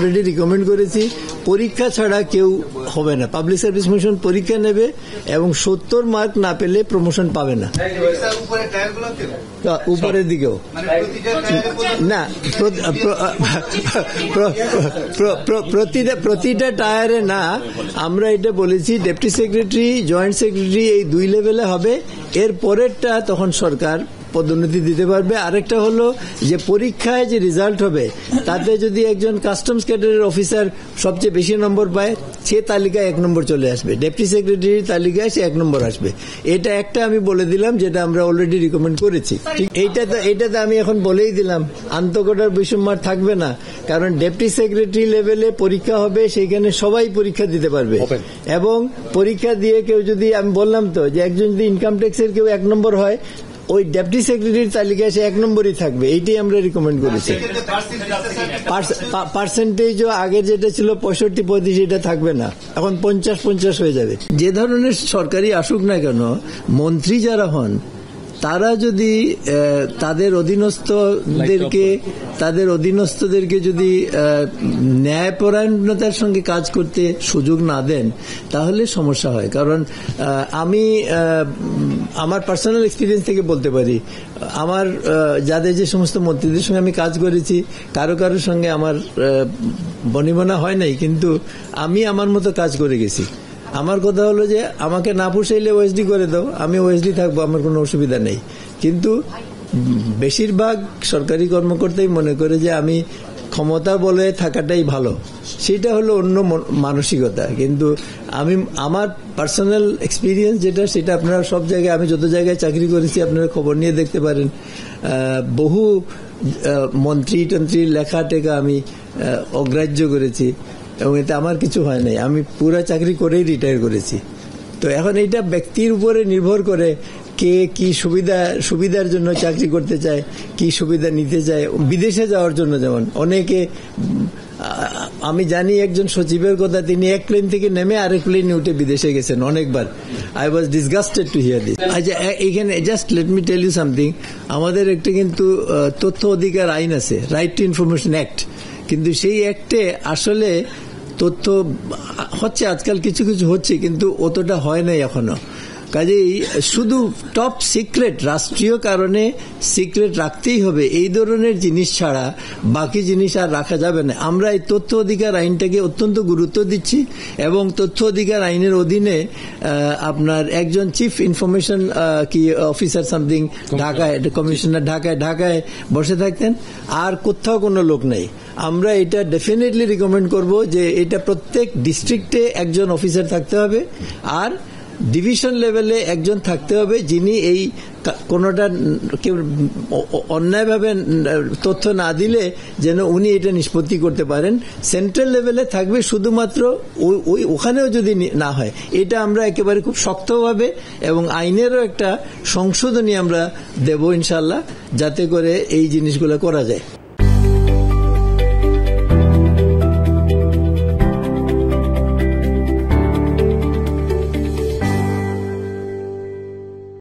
Already recommend করেছি পরীক্ষা ছাড়া কেউ হবে না। পাবলিক সার্ভিস কমিশন পরীক্ষা নেবে এবং 70 মার্ক না পেলে প্রমোশন পাবে না। উপরের দিকেও না, প্রতিটা টায়ারে না। আমরা এটা বলেছি ডেপুটি সেক্রেটারি, জয়েন্ট সেক্রেটারি এই 2 লেভেলে হবে। এর পরেরটা তখন সরকার পদোন্নতি দিতে পারবে। আরেকটা হলো যে পরীক্ষায় যে রেজাল্ট হবে তাতে যদি একজন কাস্টমস ক্যাডারের অফিসার সবচেয়ে বেশি নম্বর পায়, সে তালিকায় 1 নম্বর চলে আসবে, ডেপুটি সেক্রেটারির তালিকায় সে 1 নম্বর আসবে। এটা একটা আমি বলে দিলাম, যেটা আমরা অলরেডি রিকমেন্ড করেছি। এইটাতে আমি এখন বলেই দিলাম আন্তঃকোটার বৈষম্য থাকবে না, কারণ ডেপুটি সেক্রেটারি লেভেলে পরীক্ষা হবে, সেখানে সবাই পরীক্ষা দিতে পারবে। এবং পরীক্ষা দিয়ে কেউ যদি, আমি বললাম তো যে একজন যদি ইনকাম ট্যাক্সের কেউ 1 নম্বর হয়, ওই ডেপুটি সেক্রেটারির তালিকায় সে 1 নম্বরই থাকবে। এইটাই আমরা রিকমেন্ড করেছি। পার্সেন্টেজও আগে যেটা ছিল 65-35, এটা থাকবে না, এখন 50-50 হয়ে যাবে। যে ধরনের সরকারি আসুক না কেন, মন্ত্রী যারা হন তারা যদি তাদের অধীনস্থদেরকে যদি ন্যায়পরায়ণতার সঙ্গে কাজ করতে সুযোগ না দেন, তাহলে সমস্যা হয়। কারণ আমি আমার পার্সোনাল এক্সপিরিয়েন্স থেকে বলতে পারি, আমার যে সমস্ত মন্ত্রীদের সঙ্গে আমি কাজ করেছি, কারোর সঙ্গে আমার বনিবনা হয় নাই, কিন্তু আমি আমার মতো কাজ করে গেছি। আমার কথা হলো যে আমাকে না পুষাইলে ওএসডি করে দাও, আমি ওএসডি থাকবো, আমার কোনো অসুবিধা নেই। কিন্তু বেশিরভাগ সরকারি কর্মকর্তাই মনে করে যে আমি ক্ষমতা বলে থাকাটাই ভালো, সেটা হলো অন্য মানসিকতা। কিন্তু আমার পার্সোনাল এক্সপিরিয়েন্স যেটা, সেটা আপনারা সব জায়গায়, আমি যত জায়গায় চাকরি করেছি আপনারা খবর নিয়ে দেখতে পারেন, বহু মন্ত্রীর লেখা টেকা আমি অগ্রাহ্য করেছি এবং এতে আমার কিছু হয় নাই। আমি পুরো চাকরি করেই রিটায়ার করেছি। তো এখন এটা ব্যক্তির উপরে নির্ভর করে, কে কি সুবিধার জন্য চাকরি করতে চায়, কি সুবিধা নিতে চায়। বিদেশে যাওয়ার জন্য যেমন অনেকে, আমি জানি একজন সচিবের কথা, তিনি এক প্লেন থেকে নেমে আরেক প্লেনে উঠে বিদেশে গেছেন অনেকবার। I was disgusted to hear this. আচ্ছা, এখানে just let me tell you something. আমাদের একটা কিন্তু তথ্য অধিকার আইন আছে, রাইট টু ইনফরমেশন অ্যাক্ট, কিন্তু সেই অ্যাক্টে আসলে তথ্য হচ্ছে, আজকাল কিছু হচ্ছে, কিন্তু অতটা হয় নাই এখনো। কাজেই শুধু টপ সিক্রেট, রাষ্ট্রীয় কারণে সিক্রেট রাখতেই হবে, এই ধরনের জিনিস ছাড়া বাকি জিনিস আর রাখা যাবে না। আমরা এই তথ্য অধিকার আইনটাকে অত্যন্ত গুরুত্ব দিচ্ছি এবং তথ্য অধিকার আইনের অধীনে আপনার একজন চিফ ইনফরমেশন অফিসার সামথিং ঢাকায়, কমিশনার ঢাকায় বসে থাকতেন, আর কোথাও কোনো লোক নেই। আমরা এটা ডেফিনেটলি রিকমেন্ড করব যে এটা প্রত্যেক ডিস্ট্রিক্টে একজন অফিসার থাকতে হবে, আর ডিভিশন লেভেলে একজন থাকতে হবে, যিনি এই কোনোটা কেউ অন্যায়ভাবে তথ্য না দিলে যেন উনি এটা নিষ্পত্তি করতে পারেন। সেন্ট্রাল লেভেলে থাকবে শুধুমাত্র ওখানেও যদি না হয়, এটা আমরা একেবারে খুব শক্তভাবে এবং আইনেরও একটা সংশোধনী আমরা দেব ইনশাল্লাহ, যাতে করে এই জিনিসগুলো করা যায়।